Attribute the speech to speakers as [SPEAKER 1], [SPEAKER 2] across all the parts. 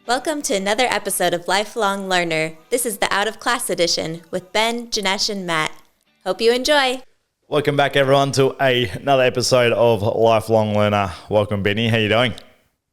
[SPEAKER 1] Welcome to another episode of Lifelong Learner. This is the Out of Class edition with Ben, Janesh, and Matt. Hope you enjoy.
[SPEAKER 2] Welcome back, everyone, to another episode of Lifelong Learner. Welcome, Benny. How you doing?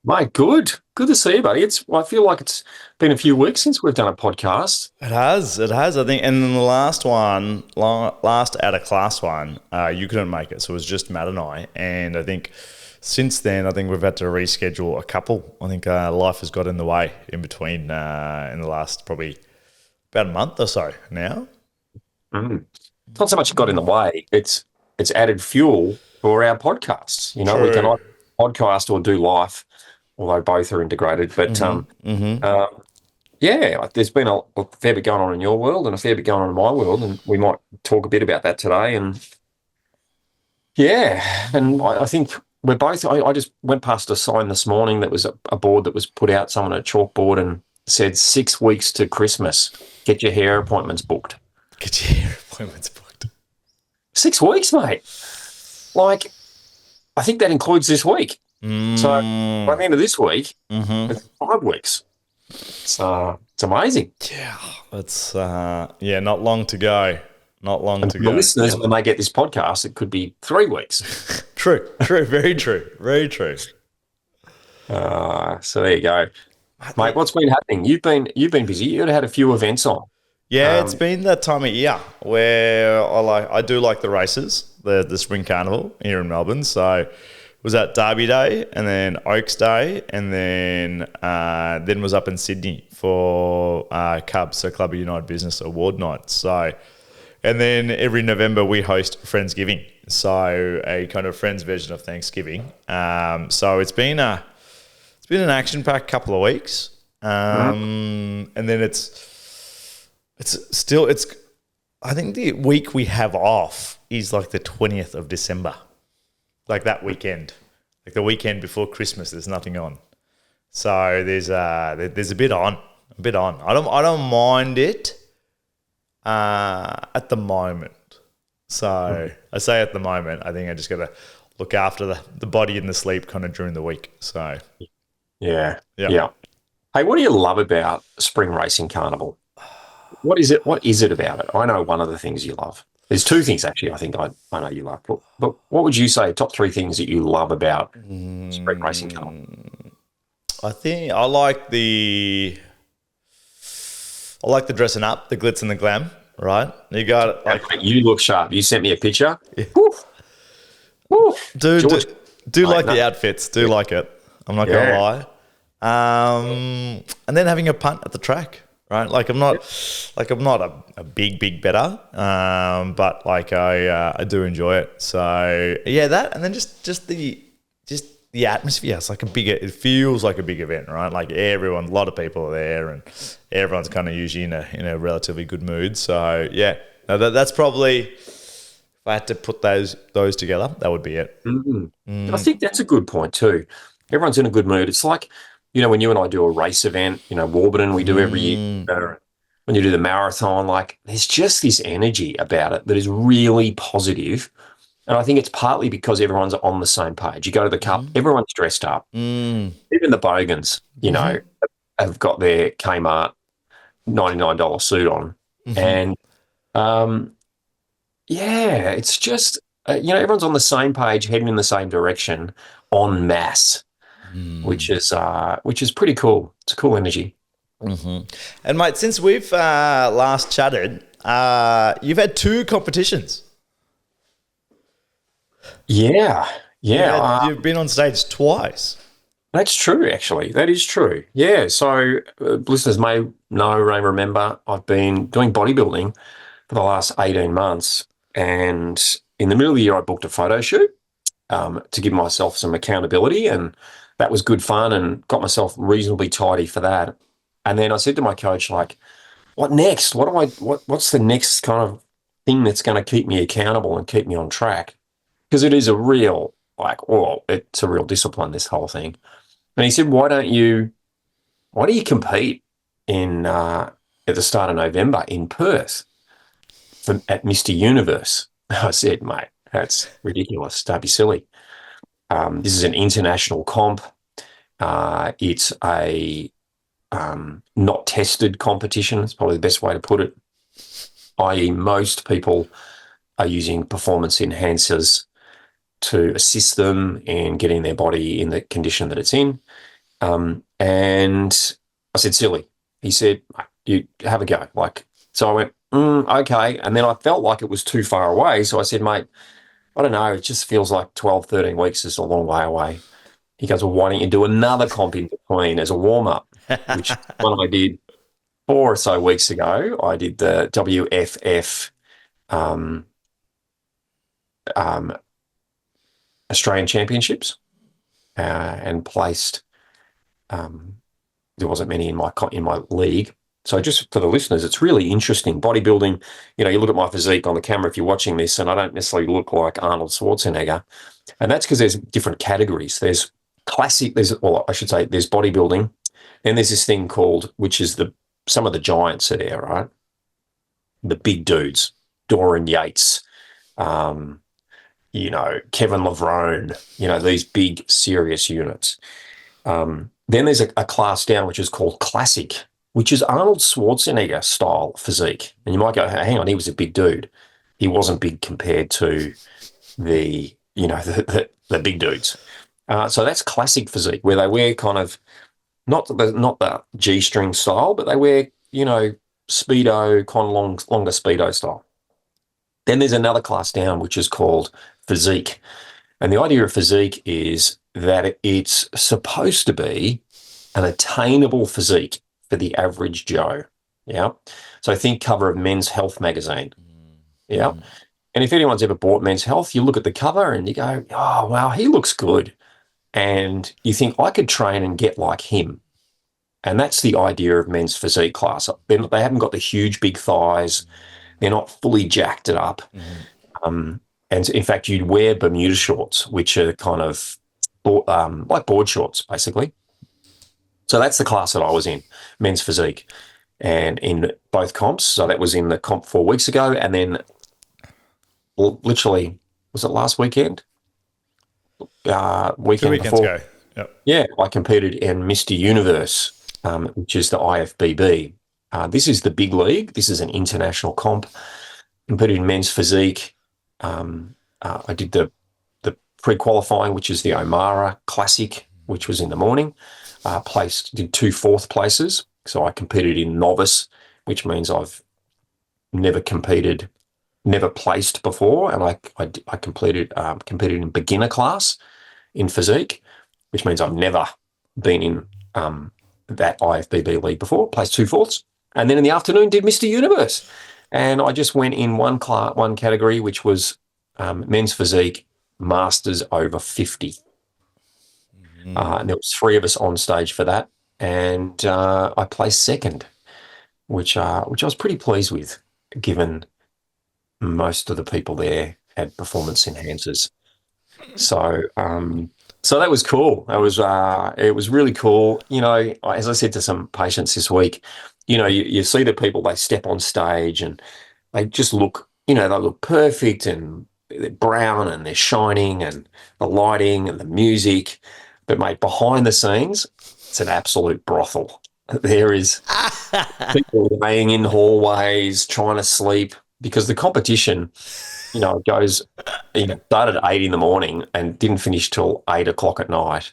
[SPEAKER 3] Mate, good. Good to see you, buddy. I feel like it's been a few weeks since we've done a podcast.
[SPEAKER 2] It has. I think, and then the last Out of Class one, you couldn't make it, so it was just Matt and I. And I think since then, we've had to reschedule a couple. I think life has got in the way in between in the last probably about a month or so now.
[SPEAKER 3] It's not so much got in the way; it's added fuel for our podcasts. You know,
[SPEAKER 2] True.
[SPEAKER 3] We can either podcast or do life, although both are integrated. But there's been a fair bit going on in your world and a fair bit going on in my world, and we might talk a bit about that today. And I think we're both. I just went past a sign this morning that was a board that was put out. Someone at a chalkboard and said 6 weeks to Christmas. Get your hair appointments booked. 6 weeks, mate. Like, I think that includes this week. So by the end of this week, it's 5 weeks. So it's amazing.
[SPEAKER 2] Yeah, it's not long to go. Not long to go.
[SPEAKER 3] The listeners, when they get this podcast, it could be 3 weeks.
[SPEAKER 2] True, very true.
[SPEAKER 3] So there you go, mate. What's been happening? You've been busy. You've had a few events on.
[SPEAKER 2] Yeah, it's been that time of year where I do like the races, the Spring Carnival here in Melbourne. So it was at Derby Day and then Oaks Day and then was up in Sydney for Cubs, so Club of United Business Award Night. So, and then every November we host Friendsgiving, so a kind of friends version of Thanksgiving. So it's been an action-packed couple of weeks, and then I think the week we have off is like the 20th of December, like that weekend, like the weekend before Christmas. There's nothing on, so there's a bit on. I don't mind it at the moment. So I say at the moment. I think I just got to look after the body and the sleep kind of during the week. So
[SPEAKER 3] yeah. Hey, what do you love about Spring Racing Carnival? What is it? What is it about it? I know one of the things you love. There's two things actually. I think I know you love. But what would you say? Top three things that you love about Spring Racing Carnival?
[SPEAKER 2] I think I like the dressing up, the glitz and the glam. Right, you got it.
[SPEAKER 3] Like, you look sharp. You sent me a picture.
[SPEAKER 2] Yeah.
[SPEAKER 3] Woo.
[SPEAKER 2] Do like the outfits. Do like it. I'm not gonna lie. And then having a punt at the track. Right, I'm not a big bettor, but I do enjoy it. So yeah, that, and then just the atmosphere. It's it feels like a big event, right? Like a lot of people are there, and everyone's kind of usually in a relatively good mood. So yeah, that's probably, if I had to put those together, that would be it.
[SPEAKER 3] I think that's a good point too. Everyone's in a good mood. It's like, when you and I do a race event, Warburton we do every year, when you do the marathon, there's just this energy about it that is really positive. And I think it's partly because everyone's on the same page. You go to the Cup, everyone's dressed up. Even the Bogans, have got their Kmart $99 suit on. And, it's just, everyone's on the same page, heading in the same direction en masse. Which is pretty cool. It's a cool energy.
[SPEAKER 2] And mate, since we've last chatted, you've had 2 competitions.
[SPEAKER 3] Yeah.
[SPEAKER 2] You've been on stage twice.
[SPEAKER 3] That's true, actually. That is true. Yeah. So listeners may remember, I've been doing bodybuilding for the last 18 months, and in the middle of the year, I booked a photo shoot to give myself some accountability, and that was good fun and got myself reasonably tidy for that. And then I said to my coach, what next? What's the next kind of thing that's going to keep me accountable and keep me on track? Because it is a real, it's a real discipline, this whole thing. And he said, why don't you compete at the start of November in Perth at Mr. Universe? I said, mate, that's ridiculous. Don't be silly. This is an international comp. It's a not tested competition. It's probably the best way to put it, i.e. most people are using performance enhancers to assist them in getting their body in the condition that it's in. And I said, silly. He said, you have a go. So I went, okay. And then I felt like it was too far away. So I said, mate, I don't know. It just feels like 12, 13 weeks is a long way away. He goes, well, why don't you do another comp in between as a warm-up, which one I did 4 or so weeks ago. I did the WFF Australian Championships and placed. There wasn't many in my league. So just for the listeners, it's really interesting. Bodybuilding, you look at my physique on the camera if you're watching this, and I don't necessarily look like Arnold Schwarzenegger. And that's because there's different categories. There's classic, there's bodybuilding. Then there's this thing called, which is some of the giants are there, right? The big dudes, Dorian Yates, Kevin Levrone, these big serious units. Then there's a class down, which is called classic, which is Arnold Schwarzenegger style physique. And you might go, hang on, he was a big dude. He wasn't big compared to the big dudes. So that's classic physique, where they wear kind of not the G-string style, but they wear, Speedo, kind of longer Speedo style. Then there's another class down, which is called physique. And the idea of physique is that it's supposed to be an attainable physique for the average Joe. Yeah. So think cover of Men's Health magazine. Yeah. And if anyone's ever bought Men's Health, you look at the cover and you go, oh, wow, he looks good. And you think, I could train and get like him. And that's the idea of men's physique class. They haven't got the huge, big thighs. They're not fully jacked it up. And in fact, you'd wear Bermuda shorts, which are kind of like board shorts, basically. So that's the class that I was in, men's physique, and in both comps. So that was in the comp 4 weeks ago. And then literally, was it last weekend? Weekend
[SPEAKER 2] 2 weekends
[SPEAKER 3] before.
[SPEAKER 2] ago. Yep.
[SPEAKER 3] Yeah, I competed in Mr. Universe, which is the IFBB. This is the big league. This is an international comp. Competed in men's physique. I did the pre-qualifying, which is the Omara Classic, which was in the morning. Did 2 4th places. So I competed in novice, which means I've never placed before, and I competed in beginner class in physique, which means I've never been in that IFBB league before. Placed 2 4ths, and then in the afternoon did Mr. Universe, and I just went in one category, which was men's physique, masters over 50. And there was 3 of us on stage for that, and I placed second, which I was pretty pleased with, given most of the people there had performance enhancers. So that was cool. It was really cool. As I said to some patients this week, you see the people, they step on stage and they just look, they look perfect, and they're brown and they're shining, and the lighting and the music. But mate, behind the scenes, it's an absolute brothel. There is people laying in hallways, trying to sleep, because the competition, goes, started at 8 in the morning and didn't finish till 8 o'clock at night.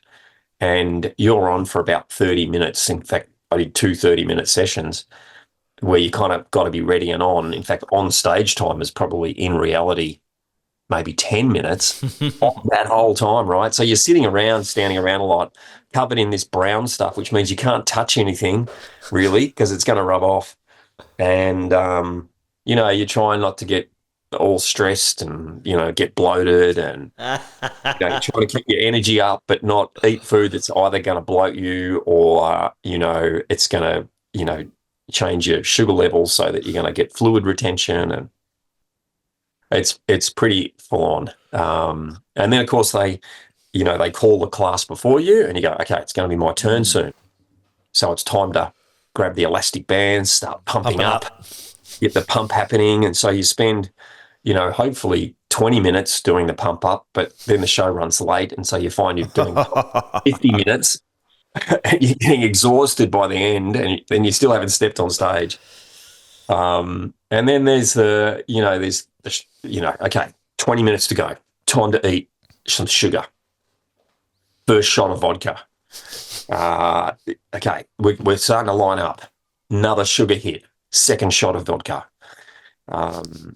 [SPEAKER 3] And you're on for about 30 minutes. In fact, I did 2 30-minute sessions where you kind of got to be ready and on. In fact, on stage time is probably, in reality, maybe 10 minutes that whole time, right? So you're standing around a lot, covered in this brown stuff, which means you can't touch anything really, because it's going to rub off. And, you're trying not to get all stressed and, get bloated, and trying to keep your energy up, but not eat food that's either going to bloat you or, it's going to, change your sugar levels so that you're going to get fluid retention, and it's pretty full on. And then of course they call the class before you, and you go, okay, it's going to be my turn soon. So it's time to grab the elastic bands, start pumping up, get the pump happening. And so you spend, hopefully 20 minutes doing the pump up, but then the show runs late. And so you find you're doing 50 minutes. You're getting exhausted by the end, and then you still haven't stepped on stage. And then there's okay, 20 minutes to go. Time to eat some sugar. First shot of vodka. Okay, we're starting to line up. Another sugar hit. Second shot of vodka. And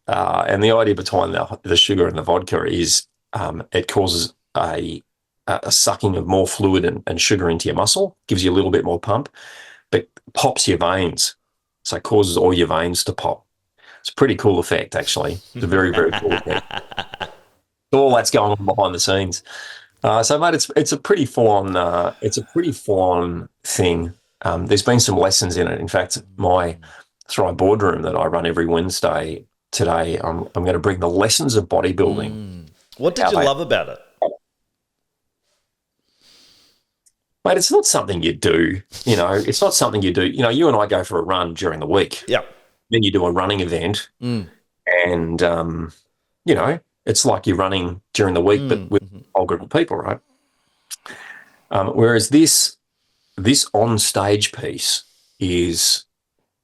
[SPEAKER 3] the idea behind the sugar and the vodka is it causes a sucking of more fluid and sugar into your muscle, gives you a little bit more pump, but pops your veins. So it causes all your veins to pop. It's a pretty cool effect, actually. It's a very, very cool effect. All that's going on behind the scenes. So, mate, it's a pretty full-on thing. There's been some lessons in it. In fact, my Thrive boardroom that I run every Wednesday today, I'm going to bring the lessons of bodybuilding.
[SPEAKER 2] What did you love about it?
[SPEAKER 3] Mate, it's not something you do, it's not something you do. You and I go for a run during the week.
[SPEAKER 2] Yeah.
[SPEAKER 3] Then you do a running event and, it's like you're running during the week, but with a whole group of people, right? Whereas this on-stage piece is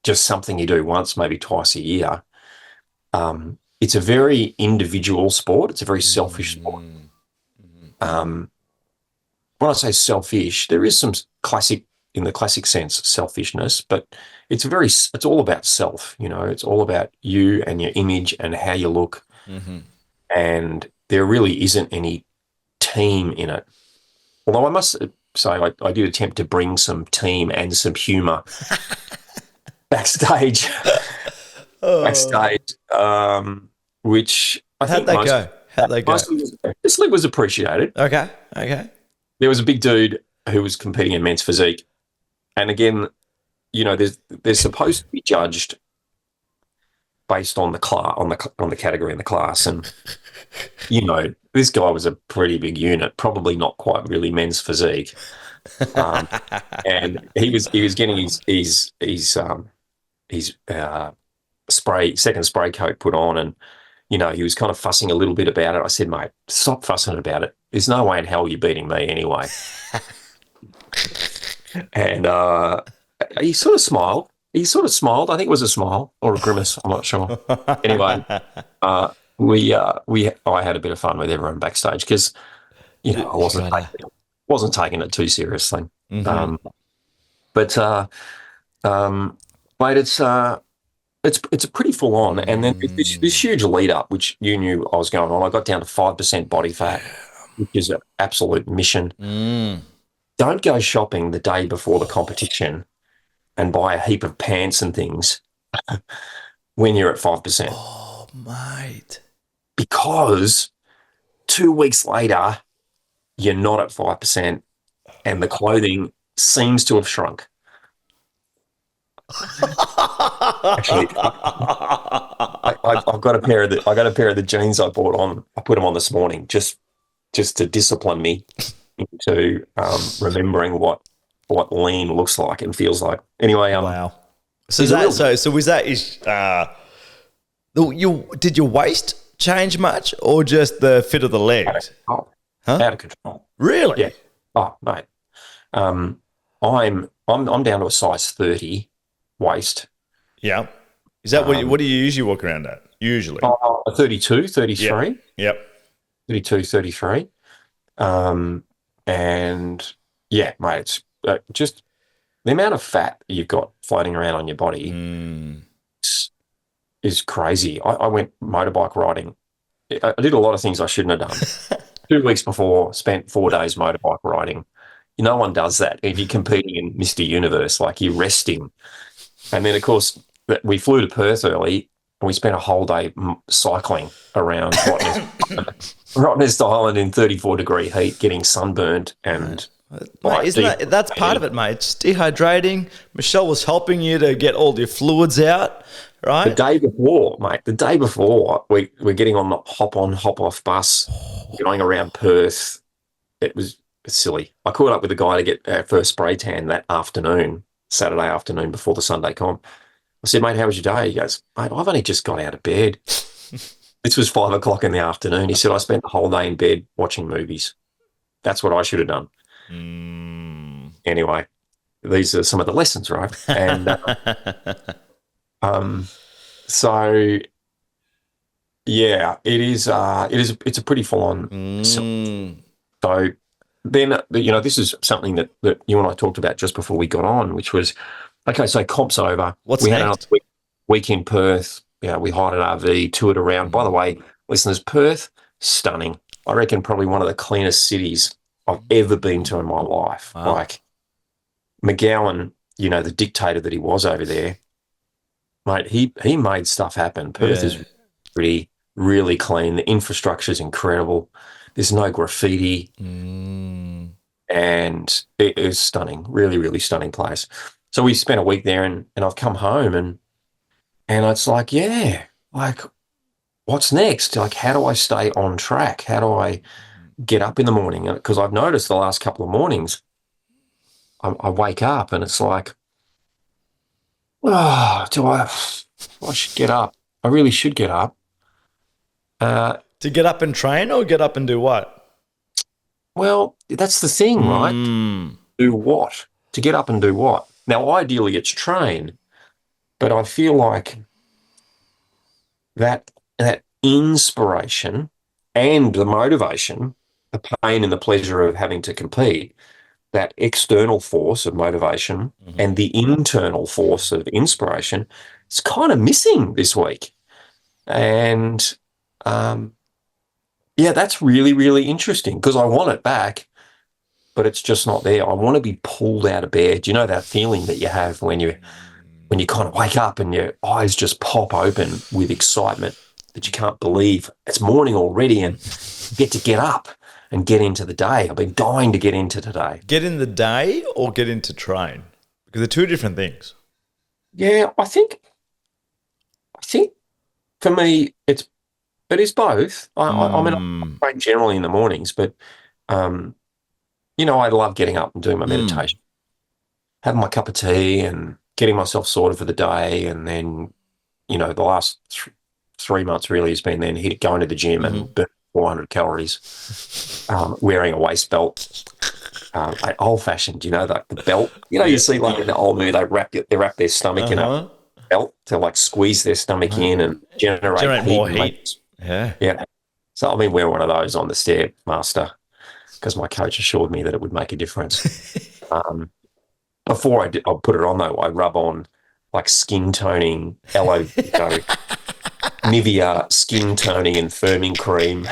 [SPEAKER 3] just something you do once, maybe twice a year. It's a very individual sport. It's a very selfish sport. When I say selfish, there is some in the classic sense, selfishness, but it's all about self, it's all about you and your image and how you look. And there really isn't any team in it. Although I must say I did attempt to bring some team and some humour backstage. Which I think
[SPEAKER 2] How'd they go?
[SPEAKER 3] This league was appreciated.
[SPEAKER 2] Okay.
[SPEAKER 3] There was a big dude who was competing in men's physique, and again, they're supposed to be judged based on the class, on the category in the class, and this guy was a pretty big unit, probably not quite really men's physique, and he was getting his second spray coat put on, and he was kind of fussing a little bit about it. I said, mate, stop fussing about it. There's no way in hell you're beating me anyway. And he sort of smiled. I think it was a smile or a grimace. I'm not sure. Anyway, I had a bit of fun with everyone backstage because, I wasn't taking it too seriously. But mate, it's a pretty full on, and then this huge lead up, which you knew I was going on. I got down to 5% body fat, which is an absolute mission. Don't go shopping the day before the competition and buy a heap of pants and things when you're at 5%.
[SPEAKER 2] Oh, mate!
[SPEAKER 3] Because 2 weeks later, you're not at 5%, and the clothing seems to have shrunk. Actually, I've got a pair of the jeans I bought on. I put them on this morning just to discipline me into remembering what lean looks like and feels like. Anyway,
[SPEAKER 2] wow. So did your waist change much, or just the fit of the legs?
[SPEAKER 3] Out of control.
[SPEAKER 2] Really?
[SPEAKER 3] Yeah. Oh, mate. I'm down to a size 30 waist.
[SPEAKER 2] Yeah. Is that what do you usually walk around at? Usually.
[SPEAKER 3] 32, 33.
[SPEAKER 2] Yep.
[SPEAKER 3] 32, 33. And yeah, mate, it's just the amount of fat you've got floating around on your body is crazy. I went motorbike riding. I did a lot of things I shouldn't have done. 2 weeks before, spent 4 days motorbike riding. No one does that. If you're competing in Mr. Universe, like you're resting. And then, of course, we flew to Perth early, and we spent a whole day cycling around Rottnest Island in 34-degree heat, getting sunburnt and.
[SPEAKER 2] Mate, that's part of it, mate. It's dehydrating. Michelle was helping you to get all your fluids out, right?
[SPEAKER 3] The day before, we're getting on the hop-on, hop-off bus, going around Perth. It's silly. I caught up with a guy to get our first spray tan that afternoon, Saturday afternoon before the Sunday comp. I said, mate, how was your day? He goes, mate, I've only just got out of bed. This was 5 o'clock in the afternoon. He said, I spent the whole day in bed watching movies. That's what I should have done. Anyway, these are some of the lessons, right? And so yeah, it's a pretty full on. So then, this is something that you and I talked about just before we got on, which was, okay, so comp's over.
[SPEAKER 2] What's
[SPEAKER 3] we
[SPEAKER 2] next?
[SPEAKER 3] had another week in Perth. We hired an RV, toured around. By the way, listeners, Perth, stunning. I reckon probably one of the cleanest cities I've ever been to in my life.
[SPEAKER 2] Wow.
[SPEAKER 3] Like McGowan, the dictator that he was over there, mate, he made stuff happen. Perth is pretty, really clean. The infrastructure is incredible. There's no graffiti. And it is stunning, really, really stunning place. So we spent a week there and I've come home and it's like, what's next? Like, how do I stay on track? How do I get up in the morning? Because I've noticed the last couple of mornings, I wake up and it's like, I should get up. I really should get up.
[SPEAKER 2] To get up and train or get up and do what?
[SPEAKER 3] Well, that's the thing, right? Do what? To get up and do what? Now, ideally, it's train, but I feel like that inspiration and the motivation, the pain and the pleasure of having to compete, that external force of motivation and the internal force of inspiration, it's kind of missing this week. And that's really, really interesting because I want it back, but it's just not there. I want to be pulled out of bed. You know that feeling that you have when you kind of wake up and your eyes just pop open with excitement that you can't believe it's morning already and you get to get up and get into the day. I've been dying to get into today.
[SPEAKER 2] Get in the day or get into train? Because they're two different things.
[SPEAKER 3] Yeah, I think for me it is both. I mean, I train generally in the mornings, but I love getting up and doing my meditation, having my cup of tea and getting myself sorted for the day. And then, the last 3 months really has been then going to the gym and burn 400 calories, wearing a waist belt, old fashioned, the belt, you see like in the old movie, they wrap their stomach in a belt to like squeeze their stomach in and generate
[SPEAKER 2] more heat.
[SPEAKER 3] Yeah. So I've been wearing one of those on the Stairmaster because my coach assured me that it would make a difference. Before I put it on though, I rub on like skin toning, Nivea skin toning and firming cream.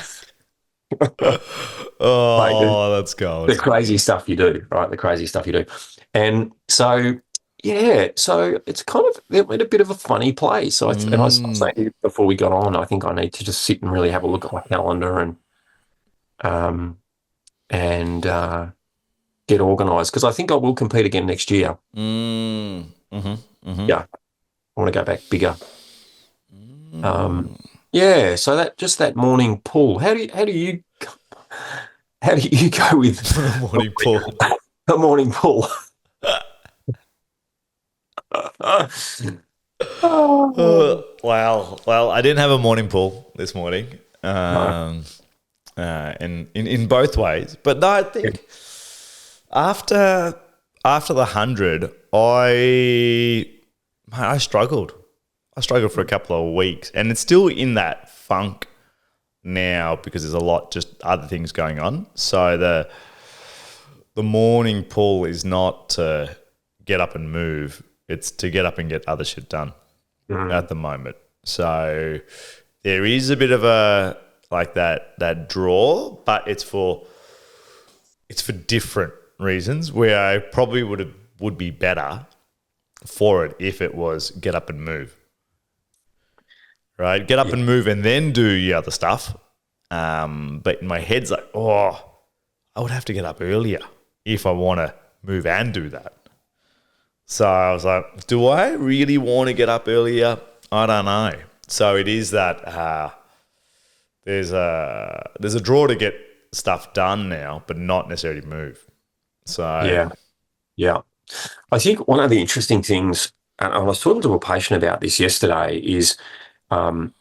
[SPEAKER 2] That's gold.
[SPEAKER 3] The crazy stuff you do, right? The crazy stuff you do. And so, so it's kind of in a bit of a funny place. So and I was saying before we got on, I think I need to just sit and really have a look at my calendar and get organised because I think I will compete again next year. Yeah, I want to go back bigger. So that morning pull. How do you go with
[SPEAKER 2] the morning pull?
[SPEAKER 3] The morning pull.
[SPEAKER 2] Wow. Well, I didn't have a morning pull this morning. In both ways. But no, I think after the 100, I struggled. I struggled for a couple of weeks, and it's still in that funk now because there's a lot just other things going on. So the morning pull is not to get up and move; it's to get up and get other shit done at the moment. So there is a bit of a like that draw, but it's for different reasons where I probably would be better for it if it was get up and move. Right? Get up and move and then do your other stuff. But in my head's like, I would have to get up earlier if I want to move and do that. So I was like, do I really want to get up earlier? I don't know. So it is that there's a draw to get stuff done now, but not necessarily move. So
[SPEAKER 3] yeah. I think one of the interesting things, and I was talking to a patient about this yesterday, is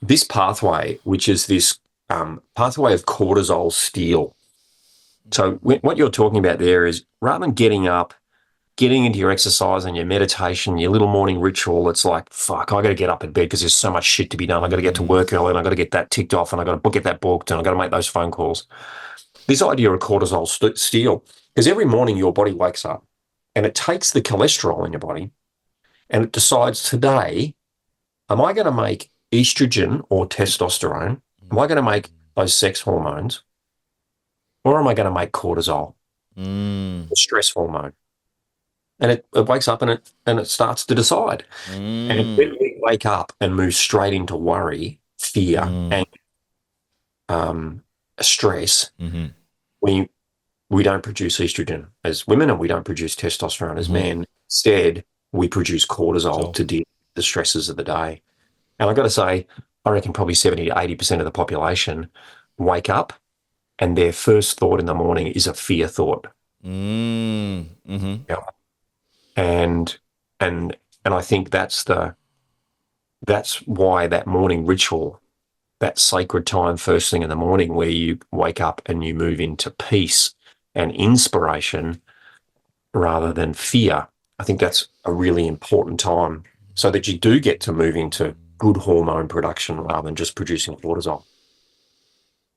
[SPEAKER 3] this pathway, which is this pathway of cortisol steal. So what you're talking about there is rather than getting up, getting into your exercise and your meditation, your little morning ritual, it's like, fuck, I got to get up in bed because there's so much shit to be done. I got to get to work early and I got to get that ticked off and I got to get that booked and I got to make those phone calls. This idea of cortisol steal, because every morning your body wakes up and it takes the cholesterol in your body and it decides today, am I going to make estrogen or testosterone? Am I going to make those sex hormones? Or am I going to make cortisol, the stress hormone? And it wakes up and it starts to decide. And when we wake up and move straight into worry, fear, and stress, we don't produce estrogen as women and we don't produce testosterone as men. Instead, we produce cortisol to deal with the stresses of the day. And I've got to say, I reckon probably 70 to 80% of the population wake up and their first thought in the morning is a fear thought. Yeah. And I think that's why that morning ritual, that sacred time first thing in the morning where you wake up and you move into peace and inspiration rather than fear, I think that's a really important time so that you do get to move into good hormone production rather than just producing cortisol.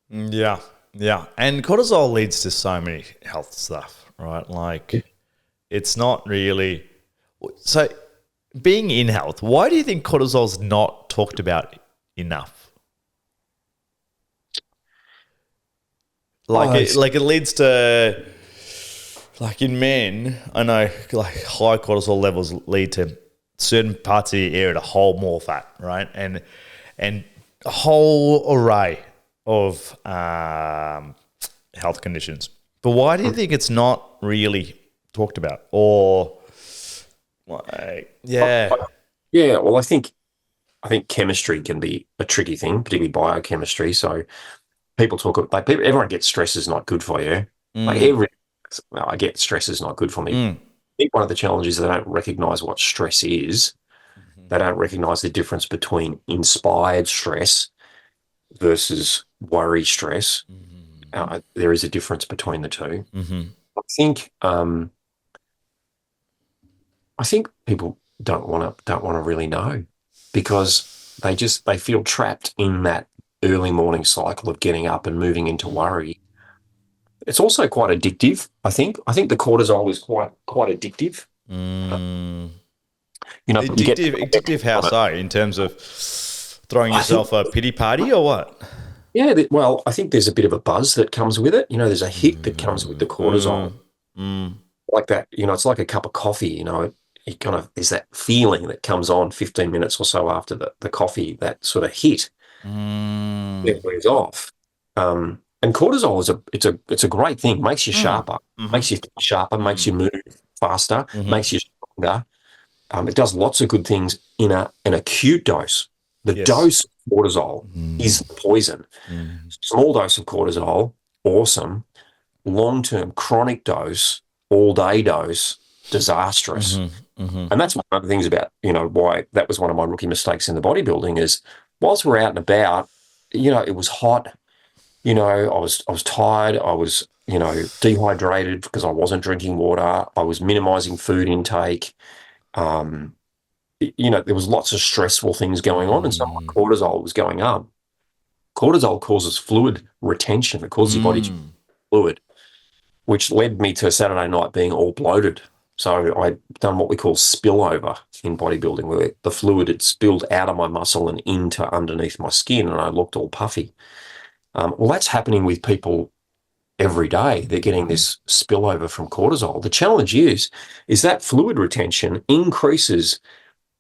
[SPEAKER 2] Yeah. Yeah. And cortisol leads to so many health stuff, right? Like it's not really. So being in health, why do you think cortisol's not talked about enough? Like it leads to, like in men, I know like high cortisol levels lead to certain parts of the area to hold more fat, right? And a whole array of health conditions. But why do you think it's not really talked about? Or yeah.
[SPEAKER 3] Well, I think chemistry can be a tricky thing, particularly biochemistry. So people everyone gets stress is not good for you. I get stress is not good for me. I think one of the challenges is they don't recognize what stress is. They don't recognize the difference between inspired stress versus worry stress. There is a difference between the two. I think people don't want to really know because they feel trapped in that early morning cycle of getting up and moving into worry. It's also quite addictive. I think the cortisol is quite addictive.
[SPEAKER 2] Addictive how so? In terms of throwing yourself a pity party or what?
[SPEAKER 3] Yeah, well, I think there's a bit of a buzz that comes with it. There's a hit that comes with the cortisol. Like that, it's like a cup of coffee, it kind of is that feeling that comes on 15 minutes or so after the coffee, that sort of hit. It wears off. And cortisol it's a great thing. Makes you sharper, makes you think sharper, makes you move faster, makes you stronger. It does lots of good things in an acute dose. The dose of cortisol is the poison. Small dose of cortisol, awesome. Long-term chronic dose, all-day dose, disastrous. And that's one of the things about, why that was one of my rookie mistakes in the bodybuilding is whilst we're out and about, it was hot. I was tired. I was, dehydrated because I wasn't drinking water. I was minimizing food intake. There was lots of stressful things going on, and so my cortisol was going up. Cortisol causes fluid retention. It causes your body to fluid, which led me to Saturday night being all bloated. So I'd done what we call spillover in bodybuilding, where the fluid had spilled out of my muscle and into underneath my skin, and I looked all puffy. Well, that's happening with people every day. They're getting this spillover from cortisol. The challenge is that fluid retention increases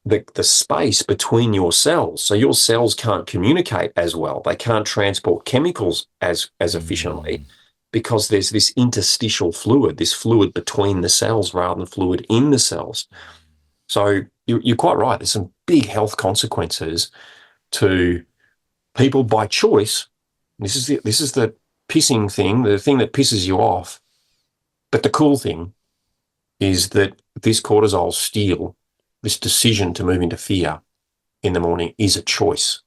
[SPEAKER 3] the space between your cells. So your cells can't communicate as well. They can't transport chemicals as efficiently because there's this interstitial fluid, this fluid between the cells rather than fluid in the cells. So you're quite right. There's some big health consequences to people by choice. This is the pissing thing, the thing that pisses you off. But the cool thing is that this cortisol steal, this decision to move into fear in the morning is a choice.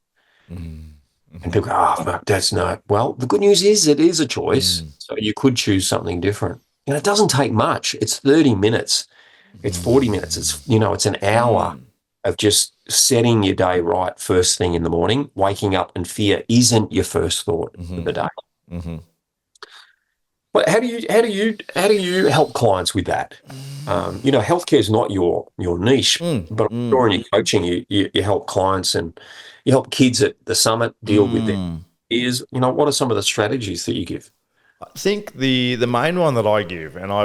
[SPEAKER 3] And people go, "Oh, that's not." Well, the good news is it is a choice. So you could choose something different. And it doesn't take much. It's 30 minutes. It's 40 minutes. It's an hour of just setting your day right first thing in the morning. Waking up and fear isn't your first thought of the day. But how do you help clients with that? Healthcare is not your niche, but I'm sure in your coaching, you help clients and you help kids at the summit deal with their fears. What are some of the strategies that you give?
[SPEAKER 2] I think the main one that I give, and I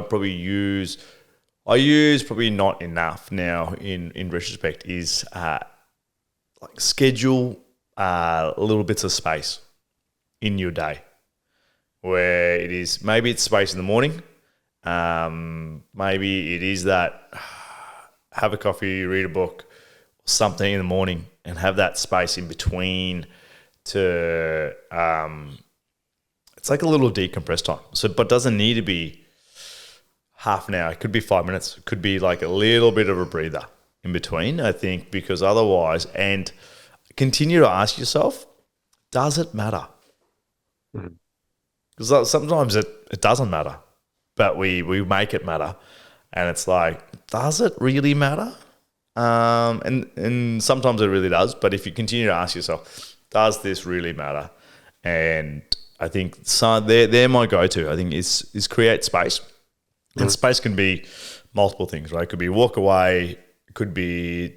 [SPEAKER 2] use probably not enough now in retrospect, is like schedule little bits of space in your day, where it is maybe it's space in the morning, maybe it is that have a coffee, read a book, something in the morning, and have that space in between to it's like a little decompress time. So, but doesn't need to be half an hour. It could be 5 minutes. It could be like a little bit of a breather in between, I think, because otherwise, and continue to ask yourself, does it matter? Because sometimes it doesn't matter, but we make it matter. And it's like, does it really matter? And sometimes it really does. But if you continue to ask yourself, does this really matter? And I think they're my go-to. I think is create space. And space can be multiple things, right? It could be walk away. It could be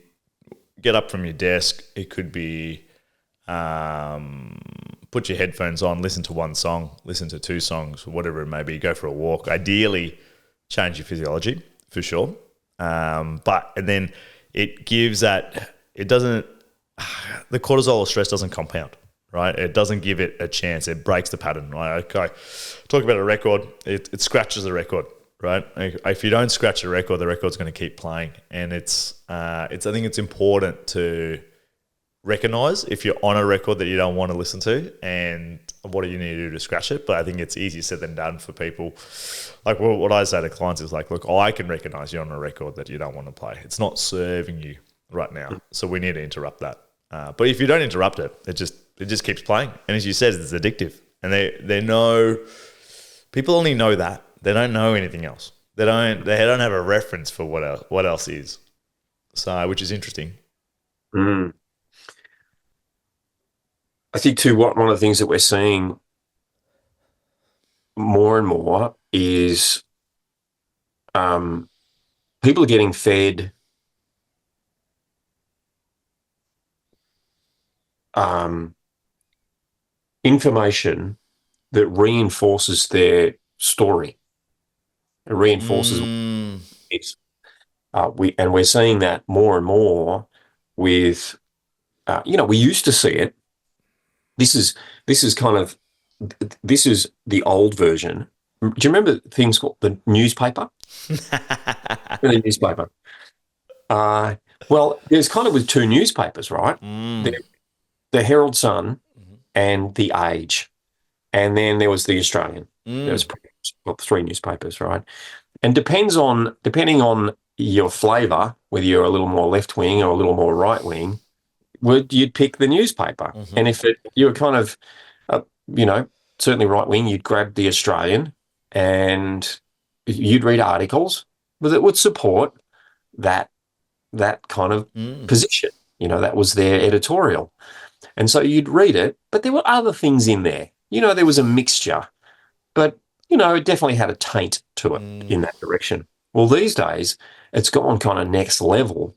[SPEAKER 2] get up from your desk. It could be put your headphones on, listen to one song, listen to two songs, whatever it may be. Go for a walk. Ideally, change your physiology for sure. And then it gives that it doesn't. The cortisol or stress doesn't compound. Right, it doesn't give it a chance. It breaks the pattern. Right, okay. Talk about a record. It scratches the record. Right, if you don't scratch the record's going to keep playing. And I think it's important to recognize if you're on a record that you don't want to listen to, and what do you need to do to scratch it. But I think it's easier said than done for people. Like what I say to clients is like, look, I can recognize you're on a record that you don't want to play. It's not serving you right now, so we need to interrupt that. But if you don't interrupt it, it just keeps playing. And as you said, it's addictive. And they know, people only know that. They don't know anything else. They don't have a reference for what else is. So, which is interesting.
[SPEAKER 3] I think too, one of the things that we're seeing more and more is people are getting fed information that reinforces their story. It reinforces it. We're seeing that more and more with, we used to see it. This is the old version. Do you remember things called the newspaper? The newspaper. Well, there's kind of with two newspapers, right? The Herald Sun and the Age, and then there was the Australian. There was three newspapers, right? And depending on your flavour, whether you're a little more left wing or a little more right wing, you'd pick the newspaper. And if you were kind of, certainly right wing, you'd grab the Australian and you'd read articles that would support that kind of position. That was their editorial. And so you'd read it, but there were other things in there. There was a mixture, but, it definitely had a taint to it in that direction. Well, these days, it's gone kind of next level,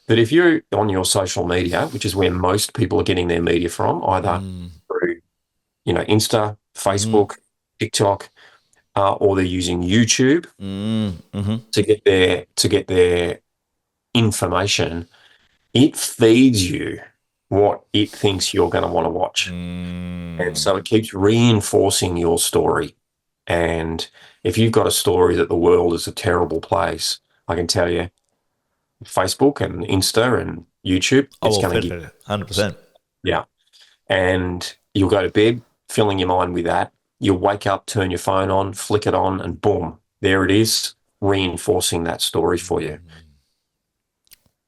[SPEAKER 3] that if you're on your social media, which is where most people are getting their media from, either through, Insta, Facebook, TikTok, or they're using YouTube to get their information, it feeds you what it thinks you're going to want to watch. And so it keeps reinforcing your story. And if you've got a story that the world is a terrible place, I can tell you, Facebook and Insta and YouTube, it's going to give
[SPEAKER 2] 100%.
[SPEAKER 3] Yeah. And you'll go to bed filling your mind with that. You'll wake up, turn your phone on, flick it on, and boom, there it is, reinforcing that story for you.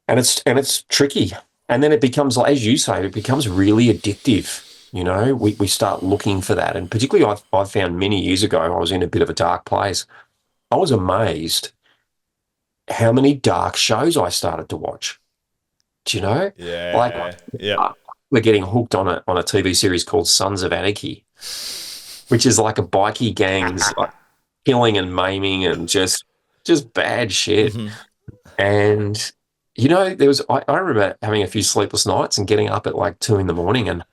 [SPEAKER 3] And it's tricky. And then it becomes, as you say, it becomes really addictive. We start looking for that. And particularly I found many years ago, I was in a bit of a dark place. I was amazed how many dark shows I started to watch. Do you know? Like
[SPEAKER 2] Yeah. Yeah.
[SPEAKER 3] we're getting hooked on a TV series called Sons of Anarchy, which is like a bikie gangs like, killing and maiming and just bad shit.
[SPEAKER 2] Mhm.
[SPEAKER 3] And I remember having a few sleepless nights and getting up at like 2 a.m. and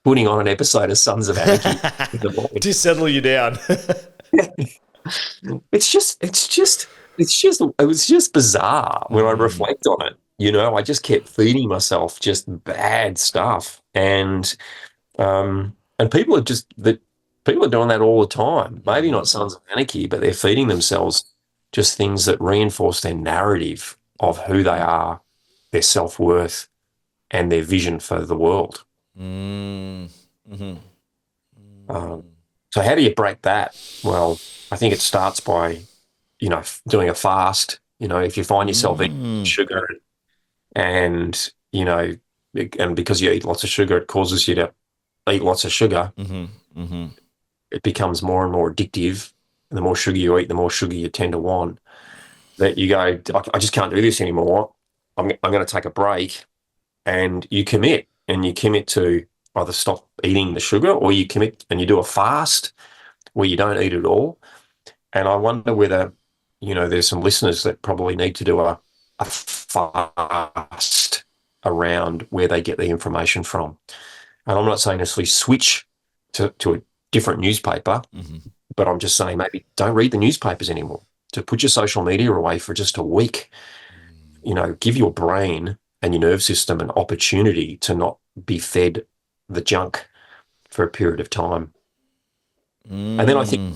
[SPEAKER 3] putting on an episode of Sons of Anarchy in the morning.
[SPEAKER 2] To settle you down.
[SPEAKER 3] It was just bizarre when I reflect on it. I just kept feeding myself just bad stuff, and people are doing that all the time. Maybe not Sons of Anarchy, but they're feeding themselves just things that reinforce their narrative of who they are, their self-worth, and their vision for the world.
[SPEAKER 2] Mm-hmm.
[SPEAKER 3] So how do you break that? Well, I think it starts by, doing a fast. If you find yourself eating sugar and, and because you eat lots of sugar, it causes you to eat lots of sugar. It becomes more and more addictive. And the more sugar you eat, the more sugar you tend to want. That you go, I just can't do this anymore. I'm going to take a break, and you commit to either stop eating the sugar, or you commit and you do a fast where you don't eat at all. And I wonder whether, there's some listeners that probably need to do a fast around where they get the information from. And I'm not saying necessarily switch to a different newspaper, but I'm just saying maybe don't read the newspapers anymore. To put your social media away for just a week. Give your brain and your nerve system an opportunity to not be fed the junk for a period of time. And then I think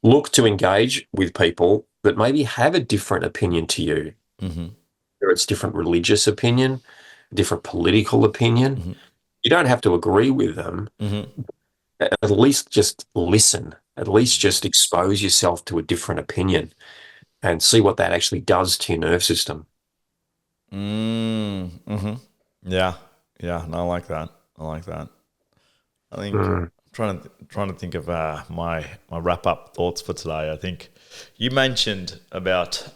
[SPEAKER 3] look to engage with people that maybe have a different opinion to you. Whether it's different religious opinion, different political opinion. You don't have to agree with them. At least just listen. At least just expose yourself to a different opinion and see what that actually does to your nerve system.
[SPEAKER 2] Yeah. No, I like that. I think I'm trying to think of my wrap up thoughts for today. I think you mentioned about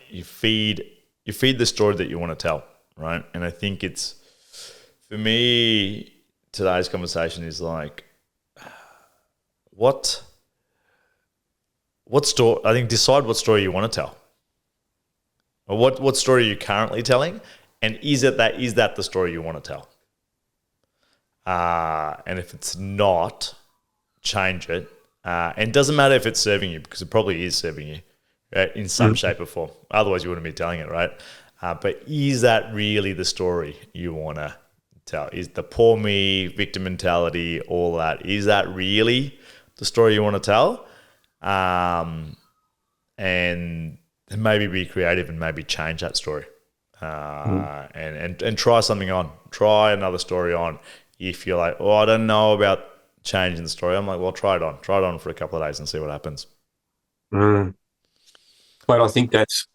[SPEAKER 2] you feed the story that you want to tell, right? And I think it's, for me, today's conversation is like, what story? I think decide what story you want to tell, or what story you're currently telling, and is that the story you want to tell? And if it's not, change it. And it doesn't matter if it's serving you, because it probably is serving you, right, in some shape or form. Otherwise, you wouldn't be telling it, right? But is that really the story you want to tell? Is the poor me, victim mentality, all that, is that really the story you want to tell? And maybe be creative and maybe change that story, and try something on. Try another story on. If you're like, I don't know about changing the story, I'm like, well, try it on for a couple of days and see what happens.
[SPEAKER 3] But I think that's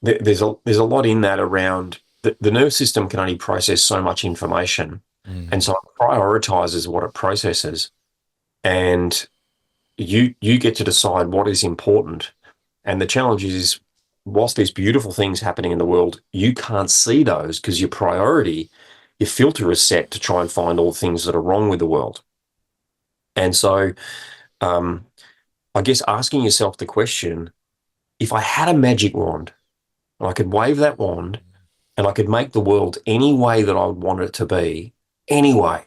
[SPEAKER 3] there's a lot in that around the nervous system can only process so much information, and so it prioritizes what it processes, and you get to decide what is important. And the challenge is, whilst there's beautiful things happening in the world, you can't see those because your filter is set to try and find all the things that are wrong with the world. And so I guess asking yourself the question, if I had a magic wand and I could wave that wand and I could make the world any way that I would want it to be, anyway,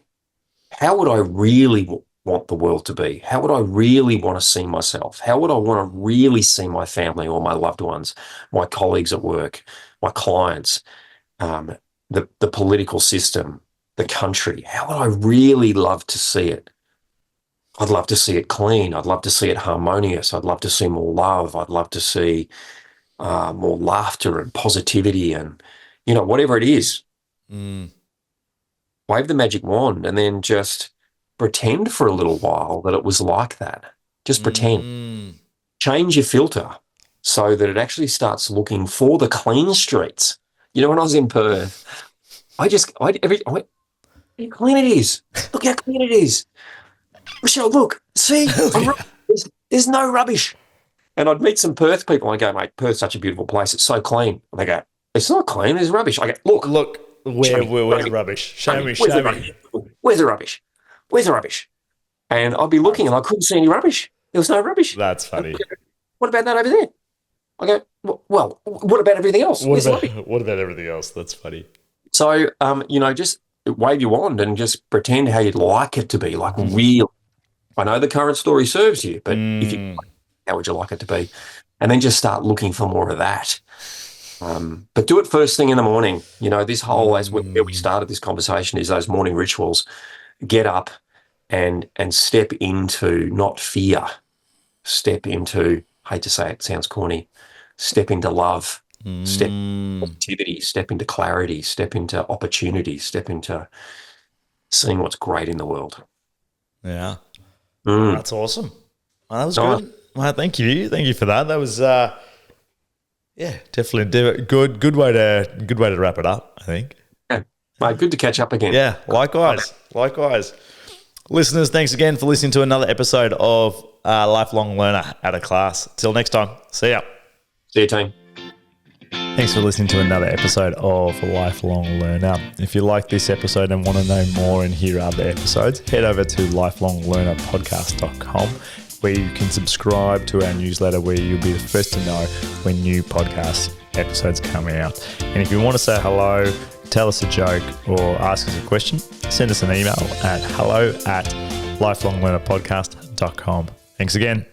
[SPEAKER 3] how would I really want the world to be? How would I really want to see myself? How would I want to really see my family or my loved ones, my colleagues at work, my clients, the political system, the country? How would I really love to see it? I'd love to see it clean. I'd love to see it harmonious. I'd love to see more love. I'd love to see more laughter and positivity and, whatever it is. Wave the magic wand and then just pretend for a little while that it was like that. Just pretend. Change your filter so that it actually starts looking for the clean streets. When I was in Perth, how clean it is. Look how clean it is. Michelle, look, see, there's no rubbish. And I'd meet some Perth people and I go, mate, Perth's such a beautiful place. It's so clean. And they go, it's not clean, there's rubbish. I go, look,
[SPEAKER 2] where's the rubbish? Show me.
[SPEAKER 3] Where's the rubbish? Where's the rubbish? And I'd be looking and I couldn't see any rubbish. There was no rubbish.
[SPEAKER 2] That's funny.
[SPEAKER 3] What about that over there? I go, well, what about everything else?
[SPEAKER 2] What about everything else? That's funny.
[SPEAKER 3] So, just wave your wand and just pretend how you'd like it to be, like real. I know the current story serves you, but if you, how would you like it to be? And then just start looking for more of that. But do it first thing in the morning. This whole, as where we started this conversation, is those morning rituals. Get up and step into not fear. Step into, I hate to say it, sounds corny, step into love, step into positivity, step into clarity, step into opportunity, step into seeing what's great in the world.
[SPEAKER 2] Yeah. That's awesome. That was good. Well, thank you. Thank you for that. That was, definitely good way to wrap it up, I think.
[SPEAKER 3] Yeah. Mate, good to catch up again.
[SPEAKER 2] Yeah, likewise. Listeners, thanks again for listening to another episode of Lifelong Learner Out of Class. Till next time, see ya.
[SPEAKER 3] See you, team.
[SPEAKER 2] Thanks for listening to another episode of Lifelong Learner. If you like this episode and want to know more and hear other episodes, head over to lifelonglearnerpodcast.com, where you can subscribe to our newsletter, where you'll be the first to know when new podcast episodes come out. And if you want to say hello, tell us a joke, or ask us a question, send us an email at hello@lifelonglearnerpodcast.com. Thanks again.